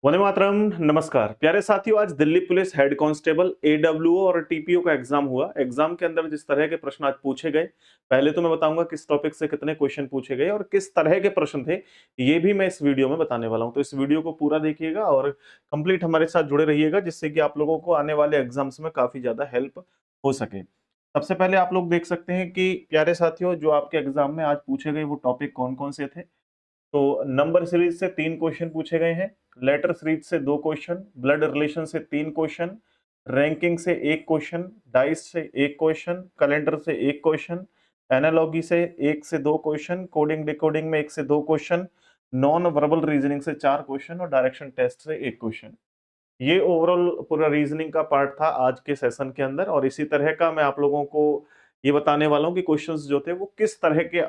वंदे मातरम। नमस्कार प्यारे साथियों, आज दिल्ली पुलिस हेड कांस्टेबल एडब्ल्यूओ और टीपीओ का एग्जाम हुआ। एग्जाम के अंदर जिस तरह के प्रश्न आज पूछे गए, पहले तो मैं बताऊंगा किस टॉपिक से कितने क्वेश्चन पूछे गए और किस तरह के प्रश्न थे, ये भी मैं इस वीडियो में बताने वाला हूं। तो इस वीडियो को पूरा देखिएगा और कंप्लीट हमारे साथ जुड़े रहिएगा, जिससे कि आप लोगों को आने वाले एग्जाम्स में काफी ज्यादा हेल्प हो सके। सबसे पहले आप लोग देख सकते हैं कि प्यारे साथियों, जो आपके एग्जाम में आज पूछे गए वो टॉपिक कौन कौन से थे। तो नंबर सीरीज से 3 क्वेश्चन पूछे गए हैं, लेटर सीरीज से 2 क्वेश्चन, ब्लड रिलेशन से 3 क्वेश्चन, रैंकिंग से 1 क्वेश्चन, डाइस से 1 क्वेश्चन, कैलेंडर से 1 क्वेश्चन, एनालॉगी से 1 से 2 क्वेश्चन, कोडिंग डिकोडिंग में 1 से 2 क्वेश्चन, नॉन वर्बल रीजनिंग से 4 क्वेश्चन और डायरेक्शन टेस्ट से 1 क्वेश्चन। ये ओवरऑल पूरा रीजनिंग का पार्ट था आज के सेशन के अंदर। और इसी तरह का मैं आप लोगों को ये बताने वाला हूँ कि क्वेश्चंस जो थे वो किस तरह के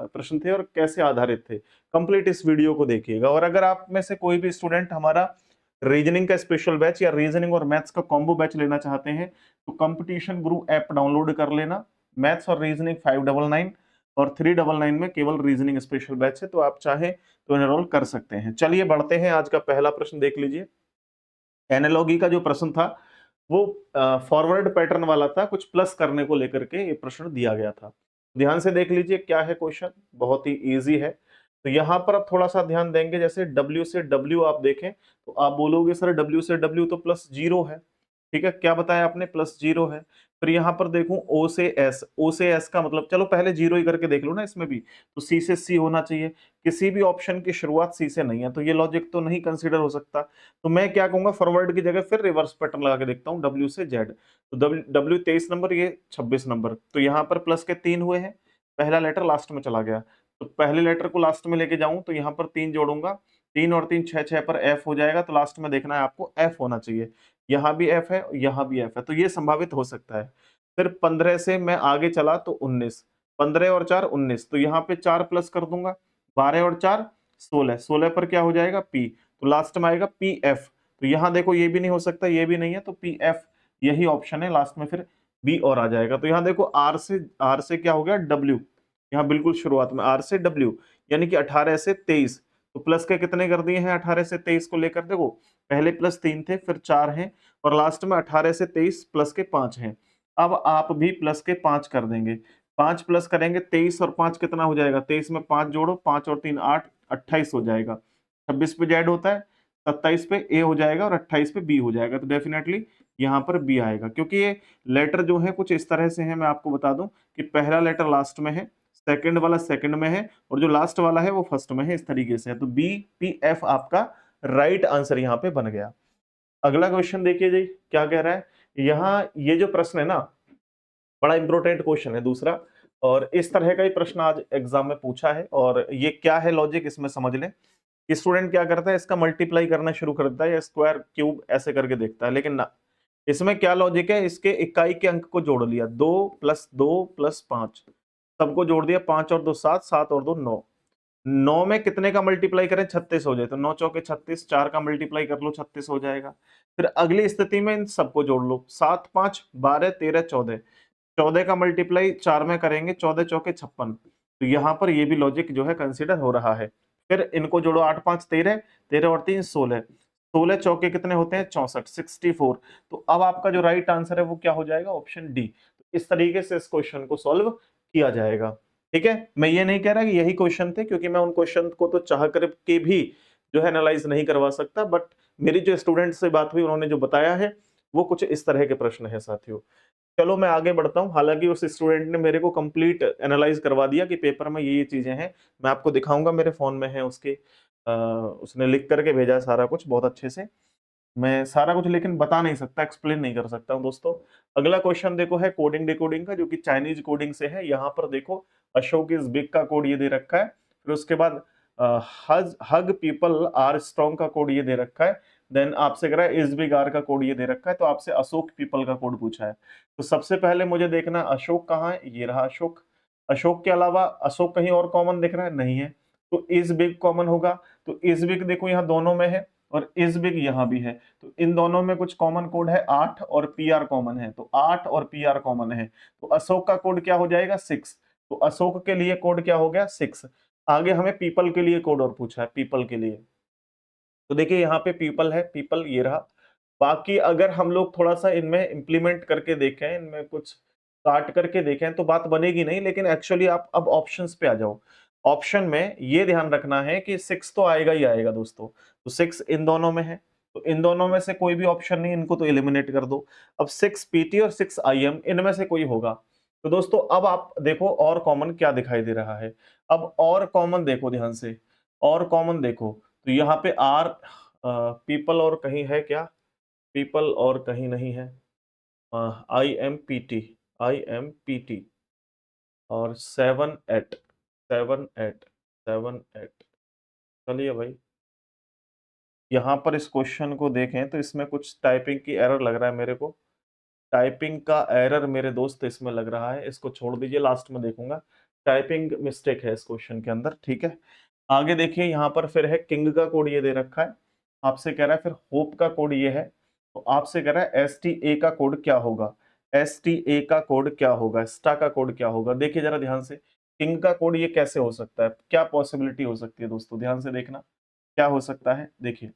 प्रश्न थे और कैसे आधारित थे। कंप्लीट इस वीडियो को देखिएगा। और अगर आप में से कोई भी स्टूडेंट हमारा रीजनिंग का स्पेशल बैच या रीजनिंग और मैथ्स का कॉम्बो बैच लेना चाहते हैं, तो कंपटीशन गुरु ऐप डाउनलोड कर लेना। मैथ्स और रीजनिंग 599 और 399 में केवल रीजनिंग स्पेशल बैच है, तो आप चाहें तो एनरोल कर सकते हैं। चलिए बढ़ते हैं, आज का पहला प्रश्न देख लीजिए। एनालॉगी का जो प्रश्न था वो फॉरवर्ड पैटर्न वाला था, कुछ प्लस करने को लेकर के ये प्रश्न दिया गया था। ध्यान से देख लीजिए क्या है क्वेश्चन, बहुत ही इजी है। तो यहाँ पर आप थोड़ा सा ध्यान देंगे, जैसे W से W आप देखें तो आप बोलोगे सर W से W तो +0 है। ठीक है, क्या बताया आपने, +0 है। फिर यहाँ पर देखूं O से S, O से S का मतलब, चलो पहले जीरो ही करके देख लो ना इसमें भी, तो C से C होना चाहिए। किसी भी ऑप्शन की शुरुआत C से नहीं है, तो ये लॉजिक तो नहीं कंसिडर हो सकता। तो मैं क्या कहूंगा, फॉरवर्ड की जगह फिर रिवर्स पैटर्न लगा के देखता हूँ, W से Z। तो W 23 नंबर, ये 26 नंबर, तो यहाँ पर प्लस के 3 हुए हैं, पहला लेटर लास्ट में चला गया। तो पहले लेटर को लास्ट में लेके जाऊं तो यहाँ पर 3 जोड़ूंगा, 3 और 3 6, 6 पर F हो जाएगा, तो लास्ट में देखना है आपको F होना चाहिए। यहाँ भी F है, यहाँ भी F है, तो ये संभावित हो सकता है। फिर 15 से मैं आगे चला तो 19, 15 और 4 19, तो यहाँ पे 4 प्लस कर दूंगा, 12 और 4 16, 16 पर क्या हो जाएगा P, तो लास्ट में आएगा पी एफ। तो यहां देखो ये भी नहीं हो सकता, ये भी नहीं है, तो पी एफ यही ऑप्शन है, लास्ट में फिर बी और आ जाएगा। तो यहाँ देखो आर से क्या हो गया डब्ल्यू, यहाँ बिल्कुल शुरुआत में आर से डब्ल्यू, यानी कि 18 से 23। तो प्लस के कितने कर दिए हैं 18 से 23 को लेकर, देखो पहले +3 थे, फिर 4 हैं, और लास्ट में 18 से 23 प्लस के 5 हैं। अब आप भी प्लस के 5 कर देंगे, 5 प्लस करेंगे, 23 और 5 कितना हो जाएगा, 23 में 5 जोड़ो, 5 और 3 8, 28 हो जाएगा। 26 पे जेड होता है, 27 पे ए हो जाएगा और 28 पे बी हो जाएगा। तो डेफिनेटली यहाँ पर बी आएगा, क्योंकि ये लेटर जो है कुछ इस तरह से है। मैं आपको बता दूं कि पहला लेटर लास्ट में है, सेकंड वाला सेकंड में है, और जो लास्ट वाला है वो फर्स्ट में है, इस तरीके से है। तो बी पी एफ आपका राइट आंसर यहाँ पे बन गया। अगला क्वेश्चन देखिए जी, क्या कह रहा है। यहाँ ये जो प्रश्न है ना, बड़ा इंपॉर्टेंट क्वेश्चन है दूसरा, और इस तरह का ही प्रश्न आज एग्जाम में पूछा है। और ये क्या है लॉजिक, इसमें समझ लें। स्टूडेंट क्या करता है, इसका मल्टीप्लाई करना शुरू कर देता है, या स्क्वायर क्यूब ऐसे करके देखता है, लेकिन ना, इसमें क्या लॉजिक है, इसके इकाई के अंक को जोड़ लिया, 2 + 2 + 5, सबको जोड़ दिया, 5 और 2 7, 7 और 2 9। 9 में कितने का मल्टीप्लाई करें, 36 हो जाए, तो 9 चौके 36, 4 का मल्टीप्लाई कर लो, 36 हो जाएगा। फिर अगली स्थिति में इन सबको जोड़ लो, 7 5 12 13 14, 14 का मल्टीप्लाई 4 में करेंगे, 14 चौके 56। तो यहाँ पर ये भी लॉजिक जो है कंसिडर हो रहा है। फिर इनको जोड़ो, 8 5 13, 13 और 3 16, 16 चौके कितने होते हैं 64, 64। तो अब आपका जो राइट आंसर है वो क्या हो जाएगा, ऑप्शन डी। तो इस तरीके से इस क्वेश्चन को सॉल्व किया जाएगा। ठीक है, मैं ये नहीं कह रहा कि यही क्वेश्चन थे, क्योंकि मैं उन क्वेश्चन को तो चाह करके भी जो है एनालाइज नहीं करवा सकता, बट मेरी जो स्टूडेंट से बात हुई, उन्होंने जो बताया है वो कुछ इस तरह के प्रश्न है साथियों। चलो मैं आगे बढ़ता हूं। हालांकि उस स्टूडेंट ने मेरे को कंप्लीट एनालाइज करवा दिया कि पेपर में ये चीजें हैं, मैं आपको दिखाऊंगा, मेरे फोन में है उसके, उसने लिख करके भेजा है सारा कुछ बहुत अच्छे से। मैं सारा कुछ लेकिन बता नहीं सकता, एक्सप्लेन नहीं कर सकता हूं दोस्तों। अगला क्वेश्चन देखो है कोडिंग डिकोडिंग का, जो कि चाइनीज कोडिंग से है। यहाँ पर देखो अशोक इज बिग का कोड ये दे रखा है, फिर उसके बाद हज हग पीपल आर स्ट्रॉन्ग का कोड ये दे रखा है। देन आपसे कह रहा है इज बिग आर का कोड ये दे रखा है, तो आपसे अशोक पीपल का कोड पूछा है। तो सबसे पहले मुझे देखना अशोक कहाँ है, ये रहा अशोक। अशोक के अलावा अशोक कहीं और कॉमन दिख रहा है, नहीं है, तो इज बिग कॉमन होगा। तो इज बिग देखो यहाँ दोनों में है, और इज बिग यहाँ भी है, तो इन दोनों में कुछ कॉमन कोड है 8, और पी आर कॉमन है, तो 8 और पी आर कॉमन है। तो अशोक का कोड क्या हो जाएगा 6, तो अशोक के लिए कोड क्या हो गया 6। आगे हमें पीपल के लिए कोड और पूछा है, पीपल के लिए, तो देखिए यहाँ पे पीपल है, पीपल ये रहा। बाकी अगर हम लोग थोड़ा सा इनमें इम्प्लीमेंट करके देखें, इनमें कुछ काट करके देखें तो बात बनेगी नहीं, लेकिन एक्चुअली आप अब ऑप्शंस पे आ जाओ। ऑप्शन में ये ध्यान रखना है कि 6 तो आएगा ही आएगा दोस्तों। तो 6 इन दोनों में है, तो इन दोनों में से कोई भी ऑप्शन नहीं, इनको तो एलिमिनेट कर दो। अब 6 पीटी और 6 आईएम इनमें से कोई होगा। तो दोस्तों अब आप देखो और कॉमन क्या दिखाई दे रहा है। अब और कॉमन देखो ध्यान से, और कॉमन देखो तो यहाँ पे आर पीपल और कहीं है क्या? पीपल और कहीं नहीं है। I am P T, I am P T और 7 8 7 8 7 8। चलिए भाई, यहाँ पर इस क्वेश्चन को देखें तो इसमें कुछ टाइपिंग की एरर लग रहा है मेरे को। टाइपिंग का एरर मेरे दोस्त इसमें लग रहा है, इसको छोड़ दीजिए, लास्ट में देखूंगा। टाइपिंग मिस्टेक है इस क्वेश्चन के अंदर, ठीक है। आगे देखिए यहाँ पर फिर है किंग का कोड ये दे रखा है, आपसे कह रहा है फिर होप का कोड ये है, तो आपसे कह रहा है एस टी ए का कोड क्या होगा, एस टी ए का कोड क्या होगा, स्टा का कोड क्या होगा। देखिए जरा ध्यान से, किंग का कोड ये कैसे हो सकता है, क्या पॉसिबिलिटी हो सकती है दोस्तों, ध्यान से देखना क्या हो सकता है। देखिए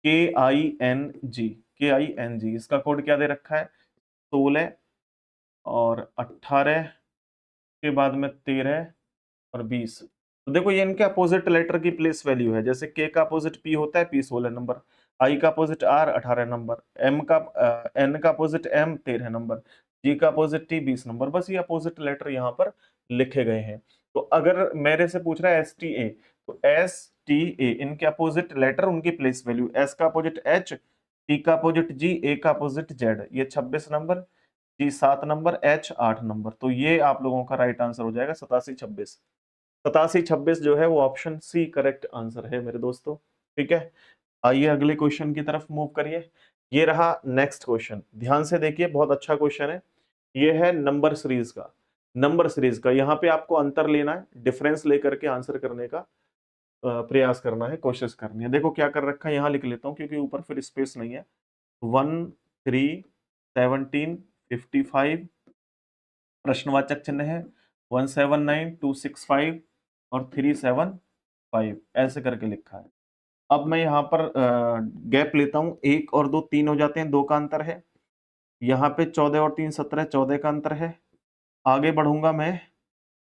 के आई एन जी, के आई एन जी, इसका कोड क्या दे रखा है 16 और 18 के बाद में 13 और 20। तो देखो ये इनके अपोजिट लेटर की प्लेस वैल्यू है, जैसे के का अपोजिट पी होता है, पी 16 नंबर, आई का अपोजिट आर 18 नंबर, एम का एन का अपोजिट एम 13 नंबर, जी का अपोजिट टी 20 नंबर। बस ये अपोजिट लेटर यहाँ पर लिखे गए हैं। तो अगर मेरे से पूछ रहा है एस टी ए, तो एस टी ए इनके अपोजिट लेटर उनकी प्लेस वैल्यू, एस का अपोजिट एच, टी का अपोजिट जी, ए का अपोजिट जेड, ये 26 नंबर, जी 7 नंबर, एच 8 नंबर। तो ये आप लोगों का राइट आंसर हो जाएगा 87 26। 87 26 जो है वो ऑप्शन सी करेक्ट आंसर है मेरे दोस्तों, ठीक है। आइए अगले क्वेश्चन की तरफ मूव करिए। ये रहा नेक्स्ट क्वेश्चन, ध्यान से देखिए, बहुत अच्छा क्वेश्चन है। ये है नंबर सीरीज का, नंबर सीरीज का। यहाँ पे आपको अंतर लेना है, डिफरेंस लेकर के आंसर करने का प्रयास करना है, कोशिश करनी है। देखो क्या कर रखा है, यहाँ लिख लेता हूँ क्योंकि ऊपर फिर स्पेस नहीं है। 1 3 17 55, प्रश्नवाचक चिन्ह है, 179 265 और 375, ऐसे करके लिखा है। अब मैं यहाँ पर गैप लेता हूँ, 1 और 2 3 हो जाते हैं, 2 का अंतर है। यहाँ पे 14 और 3 17, 14 का अंतर है। आगे बढ़ूंगा मैं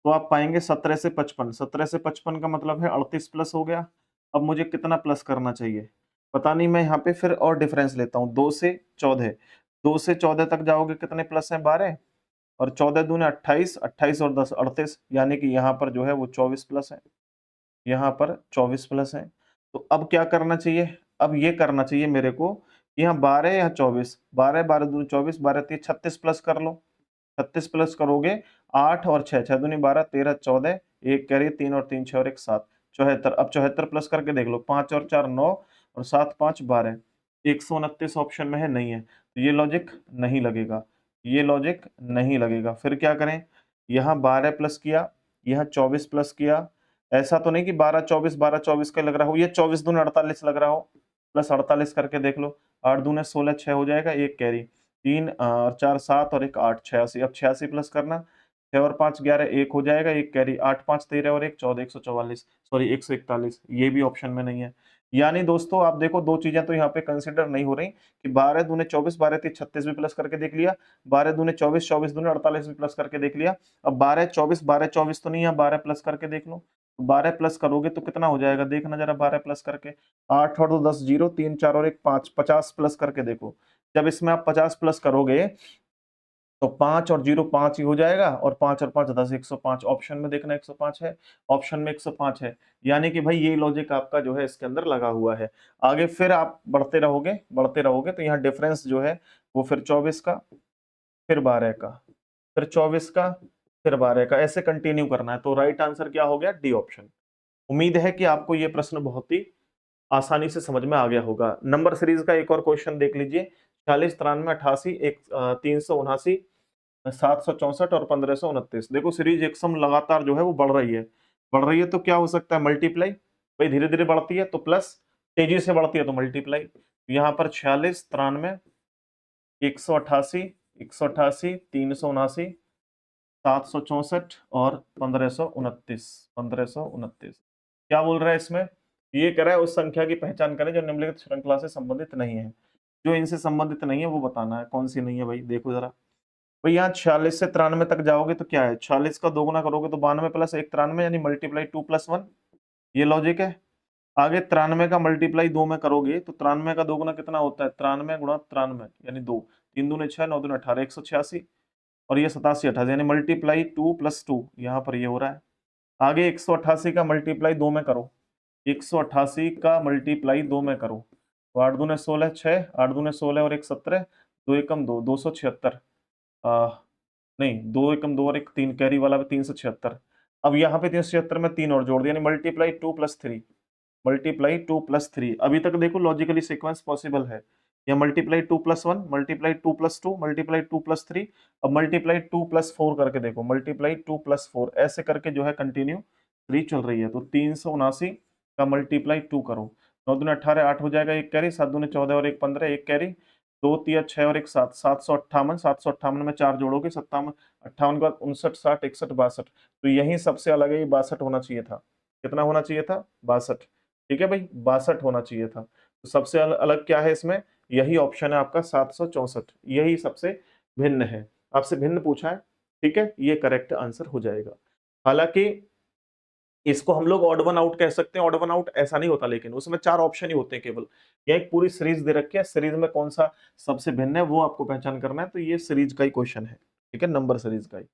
तो आप पाएंगे 17 से 55, 17 से 55 का मतलब है 38 प्लस हो गया। अब मुझे कितना प्लस करना चाहिए पता नहीं, मैं यहाँ पे फिर और डिफरेंस लेता हूँ, 2 से 14, 2 से 14 तक जाओगे कितने प्लस हैं 12, और 14 दूने 28, 28 और 10 38, यानी कि यहाँ पर जो है वो 24 प्लस है, यहाँ पर 24 प्लस है। तो अब क्या करना चाहिए, अब ये करना चाहिए मेरे को, यहाँ 12 या 24, 12 12 दूनी 24, 12 3 36 प्लस कर लो। 36 प्लस करोगे 8 और 6, 6 दूनी 12, 13 14, एक कैरी 3 और 3 6 और 1 7, 74। अब 74 प्लस करके देख लो, 5 और 4 9 और 7 5 12, 129 ऑप्शन में है, नहीं है, तो ये लॉजिक नहीं लगेगा, ये लॉजिक नहीं लगेगा। फिर क्या करें, यहाँ 12 प्लस किया, यहाँ 24 प्लस किया, ऐसा तो नहीं कि 12 24 12 24 का लग रहा हो, ये 24 दूने 48 लग रहा हो, प्लस 48 करके देख लो, 8 दूने 16, 6 हो जाएगा, एक कैरी, 3 और 4 7 और 1 8, 86। अब 86 प्लस करना, 6 और 5 11, 1 हो जाएगा, एक कैरी, 8 5 13 और 1 14, 144, सॉरी 141, ये भी ऑप्शन में नहीं है। यानी दोस्तों आप देखो दो चीजें तो यहाँ पे कंसिडर नहीं हो रही, कि 12 दूने 24, 12 3 36 भी प्लस करके देख लिया, 12 दूने 24, 24 दूने 48 भी प्लस करके देख लिया। अब 12 24, 12 24 तो नहीं है, 12 प्लस करके देख लो, 12 प्लस करोगे तो कितना हो जाएगा, देखना जरा, 12 प्लस करके, 8 और 2 10 0, 3 4 और 1 5, 50 प्लस करके देखो। जब इसमें आप 50 प्लस करोगे तो 5 और 0 5 ही हो जाएगा, और 5 और 5 10, 105। ऑप्शन में देखना 105 है, ऑप्शन में 105 है, यानी कि भाई ये लॉजिक आपका जो है इसके अंदर लगा हुआ है। आगे फिर आप बढ़ते रहोगे तो यहाँ डिफरेंस जो है वो फिर 24 का, फिर 12 का, फिर 24 का, फिर 12 का, ऐसे कंटिन्यू करना है। तो राइट आंसर क्या हो गया, डी ऑप्शन। उम्मीद है कि आपको ये प्रश्न बहुत ही आसानी से समझ में आ गया होगा। नंबर सीरीज का एक और क्वेश्चन देख लीजिए, 46 93 88 379, 764 और 1529। देखो सीरीज एकसम लगातार जो है वो बढ़ रही है, बढ़ रही है तो क्या हो सकता है, मल्टीप्लाई, भाई धीरे धीरे बढ़ती है तो प्लस, तेजी से बढ़ती है तो मल्टीप्लाई। यहाँ पर 46 93 188, 188 379, 764 और 1529, 1529। क्या बोल रहा है इसमें, ये कह रहा है उस संख्या की पहचान करें जो निम्नलिखित श्रृंखला से संबंधित नहीं है। जो इनसे संबंधित नहीं है वो बताना है, कौन सी नहीं है भाई, देखो जरा। भाई यहाँ 46 से 93 तक जाओगे तो क्या है, 46 का दोगुना करोगे तो 92 प्लस 1 93, यानी मल्टीप्लाई 2 प्लस 1, ये लॉजिक है। आगे 93 का मल्टीप्लाई 2 में करोगे तो 93 का दोगुना कितना होता है, 93 गुणा 93 यानी 2, 3 दूने 6, 9 दूने 18, 186, और ये 87 88, यानी मल्टीप्लाई 2 प्लस 2, यहाँ पर ये हो रहा है। आगे 188 का मल्टीप्लाई 2 में करो, 188 का मल्टीप्लाई 2 में करो तो 8 दूने 16 6, 8 दूने 16 और 1 17, 2 एकम 2, 276, नहीं 2 एकम 2 और 1 3, कैरी वाला भी 376। अब यहाँ पे 376 में 3 और जोड़ दिया, यानी मल्टीप्लाई 2 प्लस 3, मल्टीप्लाई 2 प्लस 3। अभी तक देखो लॉजिकली सीक्वेंस पॉसिबल है, या multiply 2 plus 1, multiply 2 plus 2, multiply 2 plus 3, अब मल्टीप्लाई 2 प्लस 4 करके देखो, मल्टीप्लाई 2 प्लस 4, ऐसे करके जो है कंटिन्यू 3 चल रही है। तो 379 का मल्टीप्लाई 2 करो, 9 दूने 18, 8 हो जाएगा, एक कैरी, 7 दूने 14 और 1 15, एक कैरी, 2 तिया 6 और 1 7, 758, 758 में 4 जोड़ोगे 57, 58 के बाद 59 60 61 62, तो यही सबसे अलग है, ये 62 होना चाहिए था। कितना होना चाहिए था, 62। ठीक है भाई, 62 होना चाहिए था। तो सबसे अलग क्या है इसमें, यही ऑप्शन है आपका 764, यही सबसे भिन्न है, आपसे भिन्न पूछा है। ठीक है, ये करेक्ट आंसर हो जाएगा। हालांकि इसको हम लोग ऑड वन आउट कह सकते हैं, ऑड वन आउट ऐसा नहीं होता, लेकिन उसमें 4 ऑप्शन ही होते हैं केवल। ये एक पूरी सीरीज दे रखी है, सीरीज में कौन सा सबसे भिन्न है वो आपको पहचान करना है, तो ये सीरीज का ही क्वेश्चन है। ठीक है, नंबर सीरीज का ही।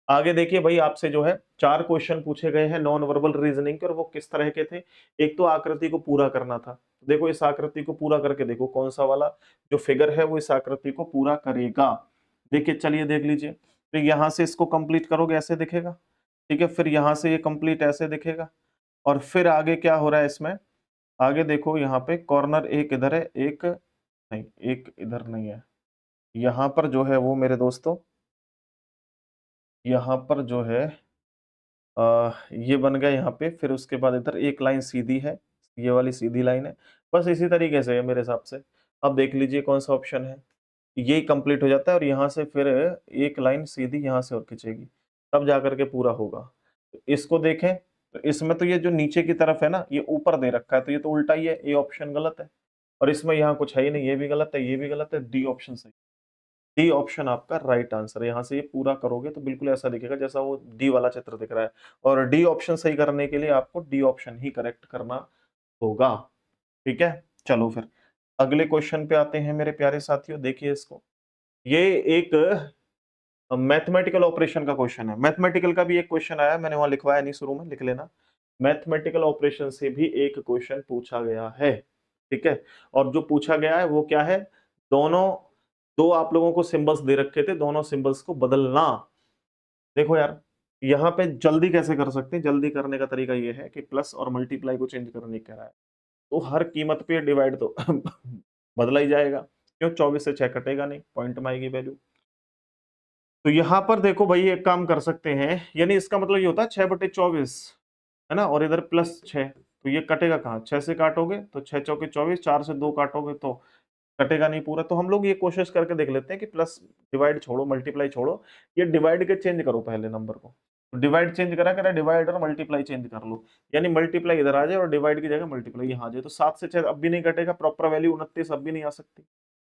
आगे देखिए भाई, आपसे जो है 4 क्वेश्चन पूछे गए हैं नॉन वर्बल रीजनिंग के, और वो किस तरह के थे। एक तो आकृति को पूरा करना था, देखो इस आकृति को पूरा करके देखो कौन सा वाला जो फिगर है वो इस आकृति को पूरा करेगा। देखिए चलिए देख लीजिए, तो यहां से इसको कंप्लीट करोगे ऐसे दिखेगा, ठीक है, फिर यहां से ये कंप्लीट ऐसे दिखेगा, और फिर आगे क्या हो रहा है इसमें, आगे देखो यहाँ पे कॉर्नर एक इधर है, एक नहीं, एक इधर नहीं है, यहाँ पर जो है वो मेरे दोस्तों, यहाँ पर जो है ये बन गया यहाँ पे, फिर उसके बाद इधर एक लाइन सीधी है, ये वाली सीधी लाइन है, बस इसी तरीके से है मेरे हिसाब से। अब देख लीजिए कौन सा ऑप्शन है, यही कंप्लीट हो जाता है, और यहाँ से फिर एक लाइन सीधी यहाँ से और खींचेगी, तब जाकर के पूरा होगा। तो इसको देखें तो इसमें तो ये जो नीचे की तरफ है ना, ये ऊपर दे रखा है, तो ये तो उल्टा ही है, ये ऑप्शन गलत है, और इसमें यहाँ कुछ है ही नहीं, ये भी गलत है, ये भी गलत है, डी ऑप्शन सही, डी ऑप्शन आपका राइट आंसर है। यहाँ से ये पूरा करोगे तो बिल्कुल ऐसा दिखेगा जैसा वो डी वाला चित्र दिख रहा है, और डी ऑप्शन सही करने के लिए आपको डी ऑप्शन ही करेक्ट करना होगा। ठीक है, चलो फिर अगले क्वेश्चन पे आते हैं मेरे प्यारे साथियों, देखिए इसको, ये एक मैथमेटिकल ऑपरेशन का क्वेश्चन है। मैथमेटिकल का भी एक क्वेश्चन आया, मैंने वहां लिखवाया नहीं, शुरू में लिख लेना। मैथमेटिकल ऑपरेशन से भी एक क्वेश्चन पूछा गया है, ठीक है, और जो पूछा गया है वो क्या है, दोनों, दो आप लोगों को सिंबल्स दे रखे थे, दोनों सिंबल्स को बदलना। देखो यार, यहाँ पे जल्दी कैसे कर सकते हैं, जल्दी करने का तरीका ये है कि प्लस और मल्टीप्लाई को चेंज करने कह रहा है, तो हर कीमत पे डिवाइड तो बदला ही जाएगा, क्यों, 24 से 6 कटेगा नहीं, पॉइंट में आएगी वैल्यू। तो यहां पर देखो भाई एक काम कर सकते हैं, यानी इसका मतलब ये होता है 6/24, है ना, और इधर प्लस 6, तो ये कटेगा कहाँ, 6 से काटोगे तो 6 चौके 24, 4 से 2 काटोगे तो कटेगा नहीं पूरा। तो हम लोग ये कोशिश करके देख लेते हैं कि प्लस डिवाइड छोड़ो, मल्टीप्लाई छोड़ो, ये डिवाइड के चेंज करो पहले नंबर को, तो डिवाइड चेंज करा करा, डिवाइड और मल्टीप्लाई चेंज कर लो, यानी मल्टीप्लाई इधर आ जाए और डिवाइड की जगह मल्टीप्लाई यहाँ आ जाए, तो 7 से 6 अब भी नहीं कटेगा, प्रॉपर वैल्यू 29 अब भी नहीं आ सकती,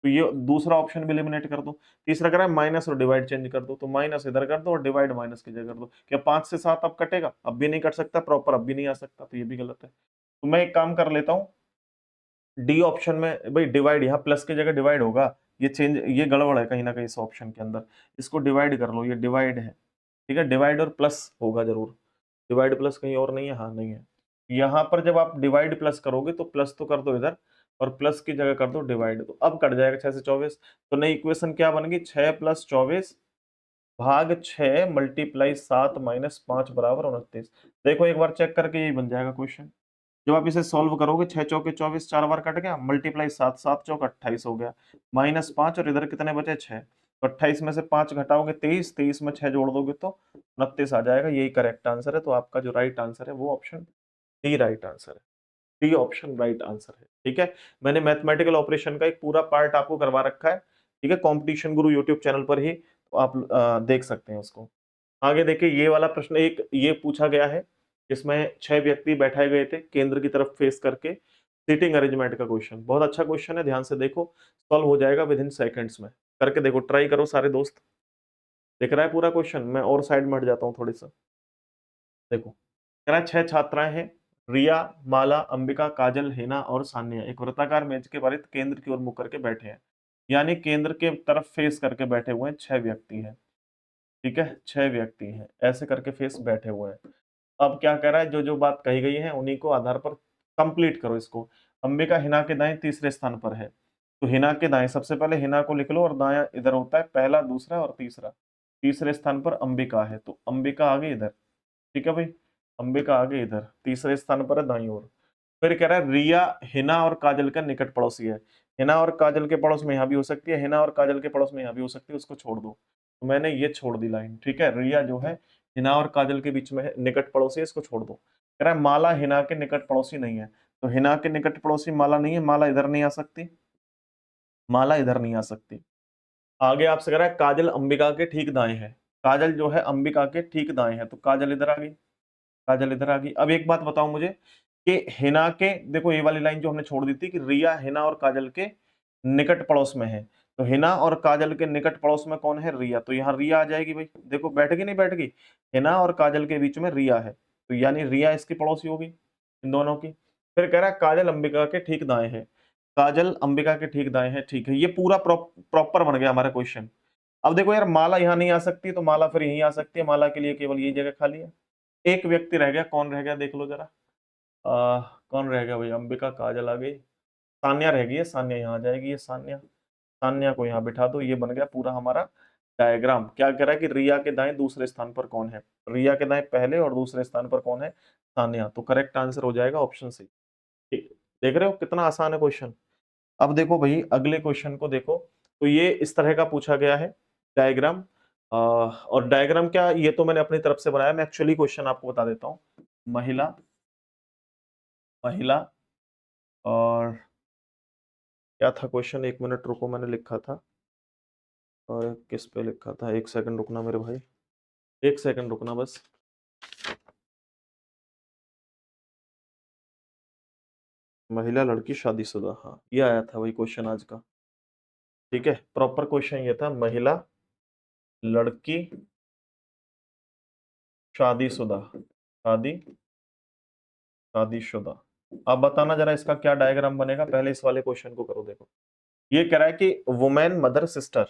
तो ये दूसरा ऑप्शन भी एलिमिनेट कर दो। तीसरा करा माइनस और डिवाइड चेंज कर दो, तो माइनस इधर कर दो और डिवाइड माइनस की जगह कर दो, क्या 5 से 7 अब कटेगा, अब भी नहीं कट सकता प्रॉपर, अब भी नहीं आ सकता, तो ये भी गलत है। तो मैं एक काम कर लेता हूँ, डी ऑप्शन में भाई डिवाइड, यहाँ प्लस की जगह डिवाइड होगा, ये चेंज, ये गड़बड़ है कहीं ना कहीं इस ऑप्शन के अंदर, इसको डिवाइड कर लो, ये डिवाइड है, ठीक है, डिवाइड और प्लस होगा जरूर, डिवाइड प्लस कहीं और नहीं है, हाँ नहीं है। यहाँ पर जब आप डिवाइड प्लस करोगे तो प्लस तो कर दो इधर, और प्लस की जगह कर दो डिवाइड, तो अब कट जाएगा 6 से 24, तो नई इक्वेशन क्या बन गई, 6 + 24 भाग 6 मल्टीप्लाई 7 माइनस 5 बराबर 29। देखो एक बार चेक करके यही बन जाएगा क्वेश्चन। जब आप इसे सॉल्व करोगे, 6 चौके 24, 4 बार कट गया, मल्टीप्लाई 7 7 चौक 28 हो गया, माइनस 5, और इधर कितने बचे 6, तो 28 में से 5 घटाओगे 23, 23 में 6 जोड़ दोगे तो 29 आ जाएगा, यही करेक्ट आंसर है। तो आपका जो राइट आंसर है वो ऑप्शन डी राइट आंसर है, डी ऑप्शन राइट आंसर है। ठीक है, मैंने मैथमेटिकल ऑपरेशन का एक पूरा पार्ट आपको करवा रखा है, ठीक है, कंपटीशन गुरु यूट्यूब चैनल पर ही, तो आप देख सकते हैं उसको। आगे देखिए, ये वाला प्रश्न एक ये पूछा गया है, इसमें 6 व्यक्ति बैठाए गए थे केंद्र की तरफ फेस करके, सीटिंग अरेंजमेंट का क्वेश्चन, बहुत अच्छा क्वेश्चन है, ध्यान से देखो, सॉल्व हो जाएगा विद इन सेकंड्स में, करके देखो, ट्राई करो सारे दोस्त। दिख रहा है पूरा क्वेश्चन? मैं और साइड में हट जाता हूँ थोड़ी सा, देखो कह रहा है 6 छात्राएं हैं, रिया, माला, अंबिका, काजल, हिना और सान्या एक वृत्ताकार मेज के परित केंद्र की ओर मुख करके बैठे हैं, यानी केंद्र के तरफ फेस करके बैठे हुए हैं, 6 व्यक्ति हैं, ठीक है, 6 व्यक्ति हैं, ऐसे करके फेस बैठे हुए हैं। अब क्या कह रहा है, जो जो बात कही गई है उन्हीं को आधार पर कंप्लीट करो इसको। अंबिका हिना के दाएं तीसरे स्थान पर है, तो हिना के दाएं सबसे पहले हिना को लिख लो, और दाया इधर होता है पहला, दूसरा और तीसरा, तीसरे स्थान पर अंबिका है, तो अंबिका आगे इधर, ठीक है भाई, अंबिका आगे इधर तीसरे स्थान पर है दाईं ओर। फिर कह रहा है रिया हिना और काजल का निकट पड़ोसी है, हिना और काजल के पड़ोस में यहाँ भी हो सकती है, हिना और काजल के पड़ोस में यहाँ भी हो सकती है, उसको छोड़ दो, तो मैंने ये छोड़ दी लाइन, ठीक है, रिया जो है हिना और काजल के बीच में है, निकट पड़ोसी है, इसको छोड़ दो। कह रहा है माला हिना के निकट पड़ोसी नहीं है, तो हिना के निकट पड़ोसी माला नहीं है, माला इधर नहीं आ सकती, माला इधर नहीं आ सकती। आगे आपसे कह रहा है काजल अंबिका के ठीक दाएं है, काजल जो है अंबिका के ठीक दाएं है, तो काजल इधर आ गई, काजल इधर आ गई। अब एक बात बताओ मुझे कि हिना के, देखो ये वाली लाइन जो हमने छोड़ दी थी कि रिया हिना और काजल के निकट पड़ोस में है, तो हिना और काजल के निकट पड़ोस में कौन है, रिया, तो यहाँ रिया आ जाएगी भाई, देखो बैठ गई नहीं बैठ गई, हिना और काजल के बीच में रिया है, तो यानी रिया इसकी पड़ोसी होगी इन दोनों की। फिर कह रहा है काजल अंबिका के ठीक दाएं है, काजल अंबिका के ठीक दाएं है, ठीक है, ये पूरा प्रॉपर बन गया हमारा क्वेश्चन। अब देखो यार माला यहाँ नहीं आ सकती, तो माला फिर यहीं आ सकती है, माला के लिए केवल यही जगह खाली है। एक व्यक्ति रह गया, कौन रह गया देख लो जरा, कौन रह गया भाई, अंबिका काजल आ गई, सान्या रह गई है, सान्या यहाँ आ जाएगी, ये सान्या, सान्या को यहाँ बिठा दो, ये बन गया पूरा हमारा डायग्राम। क्या कह रहा है कि रिया के दाएं दूसरे स्थान पर कौन है, रिया के दाएं पहले और दूसरे स्थान पर कौन है, सान्या, तो करेक्ट आंसर हो जाएगा ऑप्शन सी। ठीक, देख रहे हो कितना आसान है क्वेश्चन। अब देखो भाई अगले क्वेश्चन को देखो, तो ये इस तरह का पूछा गया है डायग्राम, और डायग्राम क्या, ये तो मैंने अपनी तरफ से बनाया, मैं एक्चुअली क्वेश्चन आपको बता देता हूँ। महिला, महिला, और क्या था क्वेश्चन, एक मिनट रुको, मैंने लिखा था, और किस पे लिखा था, एक सेकंड रुकना मेरे भाई, एक सेकंड रुकना बस। महिला, लड़की, शादीशुदा, हाँ ये आया था वही क्वेश्चन आज का, ठीक है, प्रॉपर क्वेश्चन ये था, महिला, लड़की, शादीशुदा, शादी, शादीशुदा। अब बताना जरा इसका क्या डायग्राम बनेगा, पहले इस वाले क्वेश्चन को करो, देखो ये कह रहा है कि वुमेन मदर सिस्टर,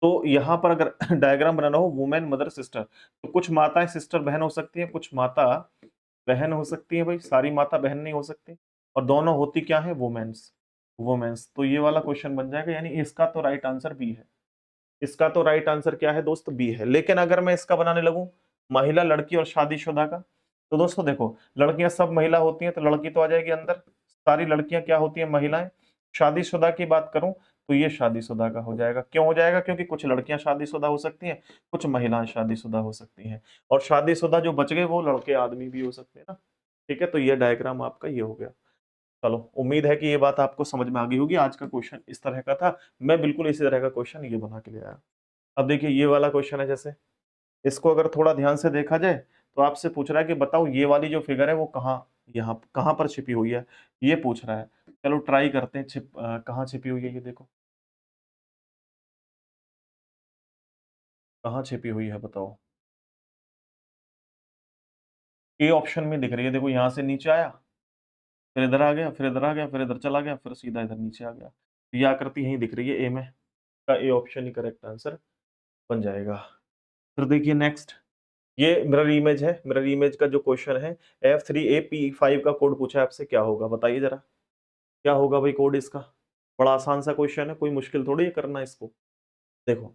तो यहां पर अगर डायग्राम बनाना हो वुमेन मदर सिस्टर, तो कुछ माताएं सिस्टर बहन हो सकती है, कुछ माता बहन हो सकती है भाई, सारी माता बहन नहीं हो सकती, और दोनों होती क्या है, वुमेन्स, वुमेन्स, तो ये वाला क्वेश्चन बन जाएगा, यानी इसका तो राइट आंसर बी है, इसका तो राइट आंसर क्या है दोस्त, बी है। लेकिन अगर मैं इसका बनाने लगूं महिला, लड़की और शादीशुदा का, तो दोस्तों देखो लड़कियां सब महिला होती हैं, तो लड़की तो आ जाएगी अंदर, सारी लड़कियां क्या होती हैं, महिलाएं। शादीशुदा की बात करूं तो ये शादीशुदा का हो जाएगा, क्यों हो जाएगा, क्योंकि कुछ लड़कियां शादीशुदा हो सकती हैं, कुछ महिलाएं शादीशुदा हो सकती हैं, और शादीशुदा जो बच गए वो लड़के आदमी भी हो सकते हैं ना, ठीक है, तो ये डायग्राम आपका ये हो गया। चलो उम्मीद है कि ये बात आपको समझ में आ गई होगी, आज का क्वेश्चन इस तरह का था, मैं बिल्कुल इसी तरह का क्वेश्चन ये बना के ले आया। अब देखिए ये वाला क्वेश्चन है, जैसे इसको अगर थोड़ा ध्यान से देखा जाए, तो आपसे पूछ रहा है कि बताओ ये वाली जो फिगर है वो कहाँ, यहाँ कहाँ पर छिपी हुई है, ये पूछ रहा है। चलो ट्राई करते हैं, कहाँ छिपी हुई है, ये देखो कहाँ छिपी हुई है, बताओ। ए ऑप्शन में दिख रही है, देखो यहाँ से नीचे आया, फिर इधर आ गया, फिर इधर आ गया, फिर इधर चला गया, फिर सीधा इधर नीचे आ गया, ये आकृति यहीं दिख रही है ए में, का A option he correct answer बन जाएगा। फिर देखिए नेक्स्ट, ये मिरर इमेज है, मिरर इमेज का जो क्वेश्चन है, F3AP5 का कोड पूछा है आपसे, क्या होगा बताइए जरा, क्या होगा भाई कोड इसका। बड़ा आसान सा क्वेश्चन है, कोई मुश्किल थोड़ी है करना इसको। देखो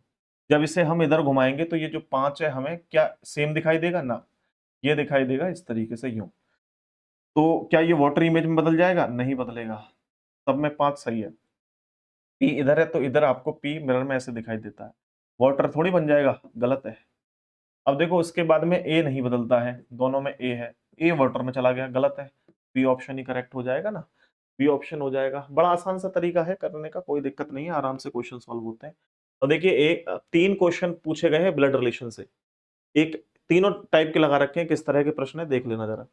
जब इसे हम इधर घुमाएंगे तो ये जो 5 है हमें क्या सेम दिखाई देगा ना, ये दिखाई देगा इस तरीके से यूं, तो क्या ये वाटर इमेज में बदल जाएगा, नहीं बदलेगा, सब में 5 सही है। पी इधर है तो इधर आपको पी मिरर में ऐसे दिखाई देता है, वाटर थोड़ी बन जाएगा, गलत है। अब देखो उसके बाद में ए नहीं बदलता है, दोनों में ए है, ए वाटर में चला गया, गलत है, बी ऑप्शन ही करेक्ट हो जाएगा ना, बी ऑप्शन हो जाएगा। बड़ा आसान सा तरीका है करने का, कोई दिक्कत नहीं है, आराम से क्वेश्चन सॉल्व होते हैं। और देखिए एक 3 क्वेश्चन पूछे गए हैं ब्लड रिलेशन से, एक तीनों टाइप के लगा रखे हैं, किस तरह के प्रश्न है देख लेना जरा।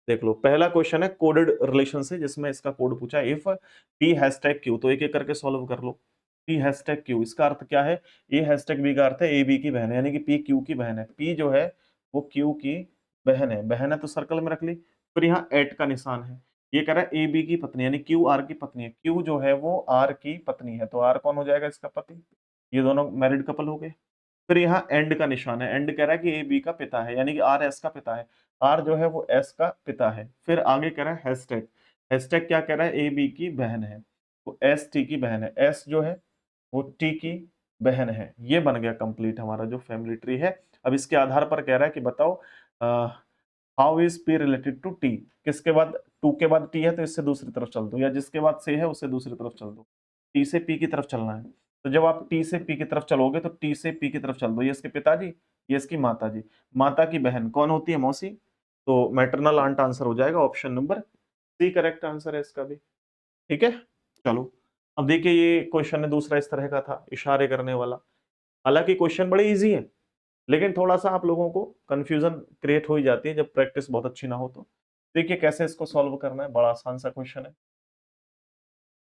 देख लो, पहला क्वेश्चन है कोडेड रिलेशन से, जिसमें इसका कोड पूछा है इफ p हैशटैग q, तो एक एक करके सॉल्व कर लो। p हैशटैग q, इसका अर्थ क्या है? a हैशटैग b का अर्थ है a b की बहन है, यानी कि p q की बहन है। p जो है वो q की बहन है तो सर्कल में रख ली। फिर यहाँ एट का निशान है, ये कह रहा है ए बी की पत्नी, यानी क्यू आर की पत्नी है। क्यू जो है वो आर की पत्नी है, तो आर कौन हो जाएगा? इसका पति। ये दोनों मैरिड कपल हो गए। फिर यहाँ एंड का निशान है, एंड कह रहा है कि ए बी का पिता है, यानी कि आर एस का पिता है। आर जो है वो एस का पिता है। फिर आगे कह रहा है हैशटैग, हैशटैग क्या कह रहा है? ए बी की बहन है, तो एस टी की बहन है। एस जो है वो टी की बहन है। ये बन गया कंप्लीट हमारा जो फैमिली ट्री है। अब इसके आधार पर कह रहा है कि बताओ how is P related to T. किसके बाद? टू के बाद टी है तो इससे दूसरी तरफ चल दो, या जिसके बाद से है उससे दूसरी तरफ चल दो। टी से पी की तरफ चलना है, तो जब आप टी से पी की तरफ चलोगे तो टी से पी की तरफ चल दो। ये इसके पिताजी, ये इसकी माता जी। माता की बहन कौन होती है? मौसी। तो मैटरनल आंट आंसर हो जाएगा, option number C correct answer है इसका भी। ठीक है, चलो अब देखिए ये क्वेश्चन है दूसरा इस तरह का था, इशारे करने वाला। हालांकि क्वेश्चन बड़े इजी है, लेकिन थोड़ा सा आप लोगों को कंफ्यूजन क्रिएट हो ही जाती है जब प्रैक्टिस बहुत अच्छी ना हो तो। देखिए कैसे इसको सॉल्व करना है, बड़ा आसान सा क्वेश्चन है।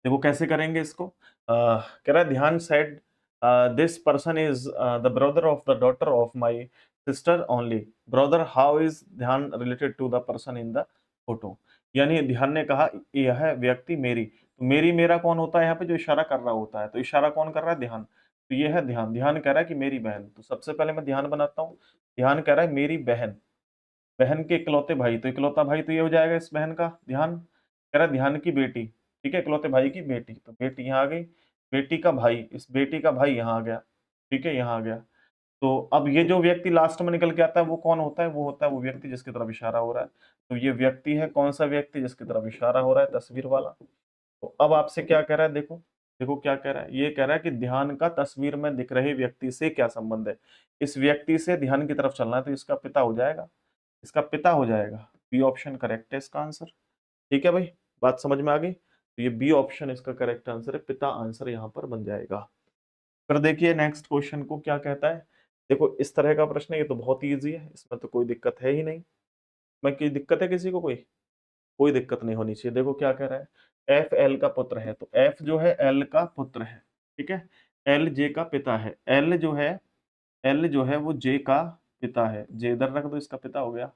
देखो कैसे करेंगे इसको। कह रहा है Dhyan said this person is the brother of the daughter of my sister only. Brother how is Dhyan related to the person in the photo. यानी ध्यान ने कहा यह व्यक्ति मेरी, तो मेरी मेरा कौन होता है यहाँ पे? जो इशारा कर रहा होता है, तो इशारा कौन कर रहा है? ध्यान। तो ये है ध्यान। ध्यान कह रहा है कि मेरी बहन, तो सबसे पहले मैं ध्यान बनाता हूँ। ध्यान कह रहा है मेरी बहन, बहन के इकलौते भाई, तो इकलौता भाई तो ये हो जाएगा इस बहन का। ध्यान कह रहा है ध्यान की बेटी, ठीक है, इकलौते भाई की बेटी, तो बेटी यहाँ आ गई। बेटी का भाई, इस बेटी का भाई यहाँ आ गया, ठीक है, यहाँ आ गया। तो अब ये जो व्यक्ति लास्ट में निकल के आता है वो कौन होता है? वो होता है वो व्यक्ति जिसकी तरफ इशारा हो रहा है। तो ये व्यक्ति है कौन सा व्यक्ति? जिसकी तरफ इशारा हो रहा है, तस्वीर वाला। तो अब आपसे क्या कह रहा है? देखो देखो क्या कह रहा है, ये कह रहा है कि ध्यान का तस्वीर में दिख रहे व्यक्ति से क्या संबंध है। इस व्यक्ति से ध्यान की तरफ चलना है, तो इसका पिता हो जाएगा, इसका पिता हो जाएगा। बी ऑप्शन करेक्ट है इसका आंसर। ठीक है भाई, बात समझ में आ गई? तो ये बी ऑप्शन इसका करेक्ट आंसर है, पिता आंसर यहाँ पर बन जाएगा। फिर देखिए नेक्स्ट क्वेश्चन को क्या कहता है। देखो इस तरह का प्रश्न है, ये तो बहुत ही ईजी है, इसमें तो कोई दिक्कत है ही नहीं। मैं की दिक्कत है किसी को? कोई दिक्कत नहीं होनी चाहिए। देखो क्या कह रहा है, एफ एल का पुत्र है, तो एफ जो है एल का पुत्र है, ठीक है। एल जे का पिता है, एल जो है वो जे का पिता है, जे इधर रख दो, इसका पिता हो गया।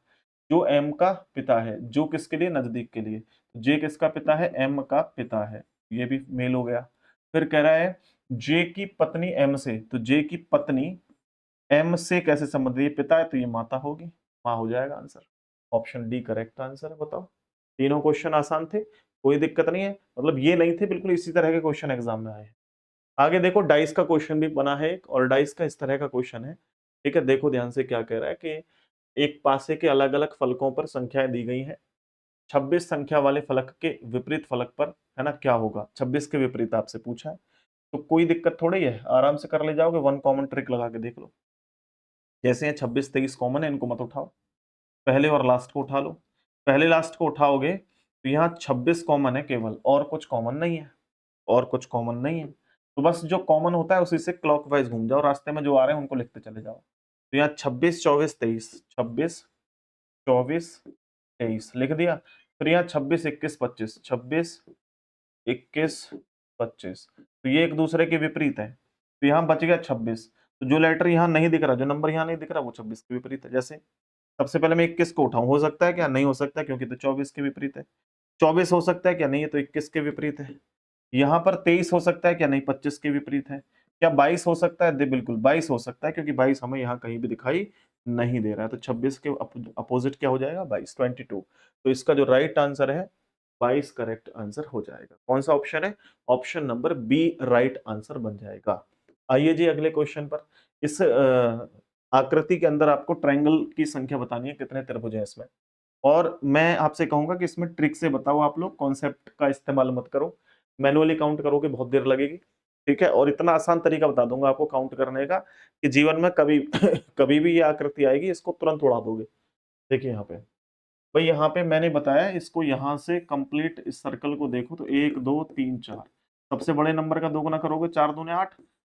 जो एम का पिता है, जो किसके लिए? नजदीक के लिए। जे किसका पिता है? एम का पिता है, ये भी मेल हो गया। फिर कह रहा है जे की पत्नी एम से, तो जे की पत्नी एम से कैसे संबंधित? ये पिता है तो ये माता होगी, माँ हो जाएगा answer. Option D correct answer है। बताओ, तीनों क्वेश्चन आसान थे, कोई दिक्कत नहीं है, मतलब ये नहीं थे, बिल्कुल इसी तरह के क्वेश्चन एग्जाम में आए हैं। आगे देखो डाइस का क्वेश्चन भी बना है एक, और डाइस का इस तरह का क्वेश्चन है। ठीक है, देखो ध्यान से क्या कह रहा है कि एक पासे के अलग अलग फलकों पर संख्याएं दी गई हैं। 26 संख्या वाले फलक के विपरीत फलक पर, है ना, क्या होगा? 26 के विपरीत आपसे पूछा है, तो कोई दिक्कत थोड़ी है, आराम से कर ले जाओगे। वन कॉमन ट्रिक लगा के देख लो। जैसे ये 26 23 कॉमन है, इनको मत उठाओ, पहले और लास्ट को उठा लो। पहले लास्ट को उठाओगे तो यहाँ 26 कॉमन है केवल, और कुछ कॉमन नहीं है, और कुछ कॉमन नहीं है। तो बस जो कॉमन होता है उसी से क्लॉकवाइज घूम जाओ, रास्ते में जो आ रहे हैं उनको लिखते चले जाओ। तो यहाँ 26 24 23, 26 24 23 लिख दिया। फिर यहाँ 26 21 25, 26 21 25, तो ये एक दूसरे के विपरीत है, तो यहाँ बच गया 26। तो जो लेटर यहाँ नहीं दिख रहा, जो नंबर यहाँ नहीं दिख रहा, वो 26 के विपरीत है। जैसे सबसे पहले मैं 21 को उठाऊं, हो सकता है क्या? नहीं हो सकता, क्योंकि तो 24 के विपरीत है। 24 हो सकता है क्या? नहीं है, तो 21 के विपरीत है। यहाँ पर 23 हो सकता है क्या? नहीं, 25 के विपरीत है। क्या 22 हो सकता है? दे बिल्कुल 22 हो सकता है, क्योंकि 22 हमें यहाँ कहीं भी दिखाई नहीं दे रहा है। तो 26 के अपोजिट क्या हो जाएगा? 22, 22। तो इसका जो राइट आंसर है 22 करेक्ट आंसर हो जाएगा। कौन सा ऑप्शन है? Option number B right answer बन जाएगा। आइए जी अगले क्वेश्चन पर। इस आकृति के अंदर आपको ट्रायंगल की संख्या बतानी है, कितने त्रिभुज हैं इसमें। और मैं आपसे कहूंगा कि इसमें ट्रिक से बताओ, आप लोग कॉन्सेप्ट का इस्तेमाल मत करो, मैनुअली काउंट करोगे बहुत देर लगेगी। ठीक है, और इतना आसान तरीका बता दूंगा आपको काउंट करने का कि जीवन में कभी कभी भी ये आकृति आएगी इसको तुरंत उड़ा दोगे। देखिए यहाँ पे भाई, यहाँ पे मैंने बताया इसको, यहाँ से कंप्लीट इस सर्कल को देखो तो 1 2 3 4, सबसे बड़े नंबर का दोगुना करोगे, 4 दूने 8,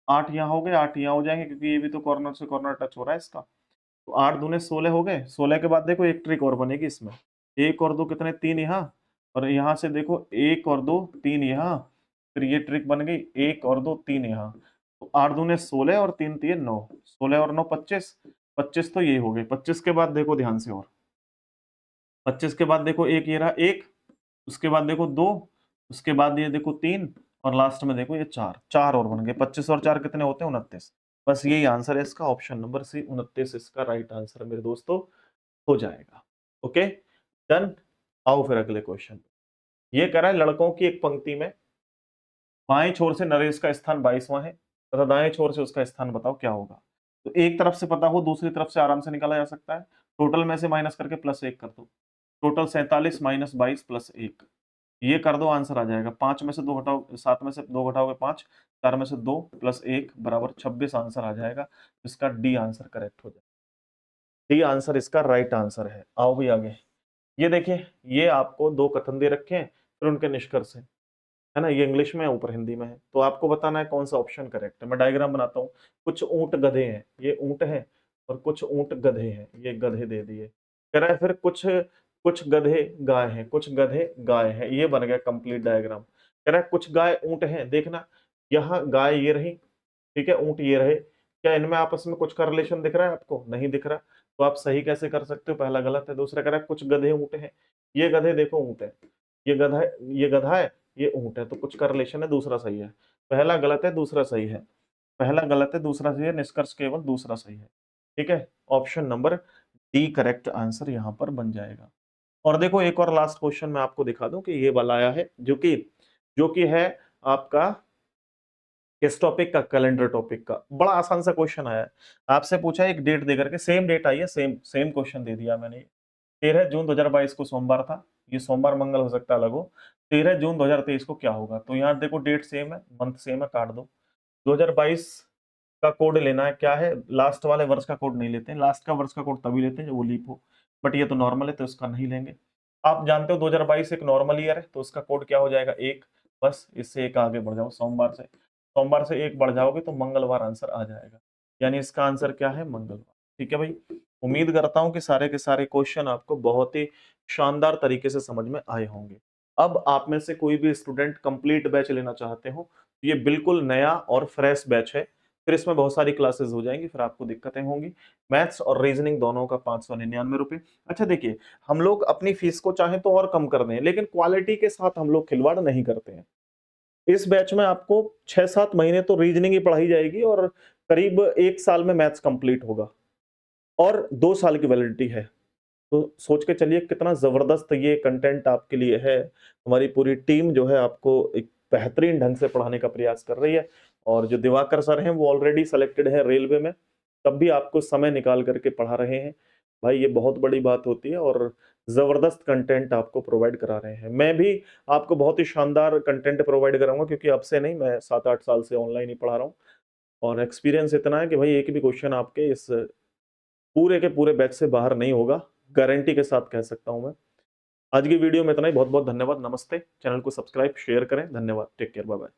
8 यहाँ हो गए, 8 यहाँ हो जाएंगे, क्योंकि ये भी तो कॉर्नर से कॉर्नर टच हो रहा है इसका। तो 8 दूने 16 हो गए, 16 के बाद देखो एक ट्रिक और बनेगी इसमें। 1 और 2 कितने, 3 यहाँ, और यहाँ से देखो 1 और 2 3 यहाँ, फिर ये ट्रिक बन गई, 1 और 2 3 यहाँ, तो 8 दूने 16 और 3 तिये 9, 16 और 9 25, 25 तो ये हो गए। 25 के बाद देखो ध्यान से, और 25 के बाद देखो एक ये रहा 1, उसके बाद देखो 2, उसके बाद ये देखो 3, और लास्ट में देखो ये 4, 4 और बन गए। 25 और 4 कितने होते हैं, 29। बस यही आंसर है इसका, ऑप्शन नंबर सी 29 इसका राइट आंसर मेरे दोस्तों हो जाएगा। Okay done. आओ फिर अगले क्वेश्चन। ये कह रहा है लड़कों की एक पंक्ति में बाएं छोर से नरेश का स्थान 22वां है तथा दाएं छोर से उसका स्थान बताओ क्या होगा। तो एक तरफ से पता हो, दूसरी तरफ से आराम से निकाला जा सकता है। टोटल में से माइनस करके +1 कर दो, टोटल 47 माइनस 22 प्लस 1, ये कर दो, आंसर आ जाएगा। 5 में से 2 घटाओ, 7 में से 2 घटाओगे 5, 4 में से 2 प्लस 1 बराबर 26 आंसर आ जाएगा। इसका डी आंसर करेक्ट हो जाएगा। डी आंसर इसका राइट आंसर है। आओ भी आगे। ये देखिए, ये आपको 2 कथन दे रखे हैं, फिर उनके निष्कर्ष है ना। ये इंग्लिश में है, ऊपर हिंदी में है, तो आपको बताना है कौन सा ऑप्शन करेक्ट है। मैं डायग्राम बनाता हूँ। कुछ ऊंट गधे हैं, ये ऊंट हैं, और कुछ ऊंट गधे हैं, ये गधे दे दिए। कह रहा है फिर कुछ कुछ गधे गाय हैं, कुछ गधे गाय हैं, ये बन गया कंप्लीट डायग्राम। कह रहा है कुछ गाय ऊंट हैं, देखना यहाँ गाय ये रही, ठीक है, ऊंट ये रहे, क्या इनमें आपस में कुछ का रिलेशन दिख रहा है आपको? नहीं दिख रहा, तो आप सही कैसे कर सकते हो? पहला गलत है। दूसरा कह रहा है कुछ गधे ऊंट हैं, ये गधे देखो ऊंट है, ये गधा है, ये गधा है, ये ऊंट है, तो कुछ का रिलेशन है, दूसरा सही है। पहला गलत है, दूसरा सही है, पहला गलत है, दूसरा सही है, निष्कर्ष केवल दूसरा सही है। ठीक है, option number D correct answer यहाँ पर बन जाएगा। और देखो एक और लास्ट क्वेश्चन मैं आपको दिखा दूं कि ये वाला आया है, जो कि है आपका किस टॉपिक का, कैलेंडर टॉपिक का। बड़ा आसान सा क्वेश्चन आया है, आपसे पूछा है एक डेट दे करके, सेम डेट आई है, सेम सेम क्वेश्चन दे दिया मैंने। 13 जून 2022 को सोमवार था, ये सोमवार मंगल हो सकता है अलग हो। 13 जून 2023 को क्या होगा? तो यहाँ देखो डेट सेम है, मंथ सेम है, काट दो। 2022 का कोड लेना है, क्या है, लास्ट वाले वर्ष का कोड नहीं लेते हैं, लास्ट का वर्ष का कोड तभी लेते हैं जब वो लीप हो, बट ये तो नॉर्मल है तो इसका नहीं लेंगे। आप जानते हो 2022 एक नॉर्मल ईयर है, तो इसका कोड क्या हो जाएगा, 1। बस इससे एक आगे बढ़ जाओ, सोमवार से 1 बढ़ जाओगे तो मंगलवार आंसर आ जाएगा, यानी इसका आंसर क्या है, मंगलवार। ठीक है भाई, उम्मीद करता हूं कि सारे के सारे क्वेश्चन आपको बहुत ही शानदार तरीके से समझ में आए होंगे। अब आप में से कोई भी स्टूडेंट कंप्लीट बैच लेना चाहते हो, ये बिल्कुल नया और फ्रेश बैच है, फिर इसमें बहुत सारी क्लासेस हो जाएंगी, फिर आपको दिक्कतें होंगी। मैथ्स और रीजनिंग दोनों का 599 रुपए। अच्छा देखिए, हम लोग अपनी फीस को चाहे तो और कम कर दें, लेकिन क्वालिटी के साथ हम लोग खिलवाड़ नहीं करते हैं। इस बैच में आपको 6-7 महीने तो रीजनिंग ही पढ़ाई जाएगी, और करीब 1 साल में मैथ्स कंप्लीट होगा, और 2 साल की वैलिडिटी है। तो सोच के चलिए कितना जबरदस्त ये कंटेंट आपके लिए है। हमारी पूरी टीम जो है आपको एक बेहतरीन ढंग से पढ़ाने का प्रयास कर रही है, और जो दिवाकर सर हैं वो ऑलरेडी सेलेक्टेड है रेलवे में, तब भी आपको समय निकाल करके पढ़ा रहे हैं। भाई ये बहुत बड़ी बात होती है, और जबरदस्त कंटेंट आपको प्रोवाइड करा रहे हैं। मैं भी आपको बहुत ही शानदार कंटेंट प्रोवाइड कराऊंगा, क्योंकि अब से नहीं, मैं 7-8 साल से ऑनलाइन ही पढ़ा रहा हूँ, और एक्सपीरियंस इतना है कि भाई एक भी क्वेश्चन आपके इस पूरे के पूरे बैच से बाहर नहीं होगा, गारंटी के साथ कह सकता हूं मैं। आज की वीडियो में इतना ही, बहुत बहुत धन्यवाद, नमस्ते। चैनल को सब्सक्राइब शेयर करें, धन्यवाद, टेक केयर, बाय बाय।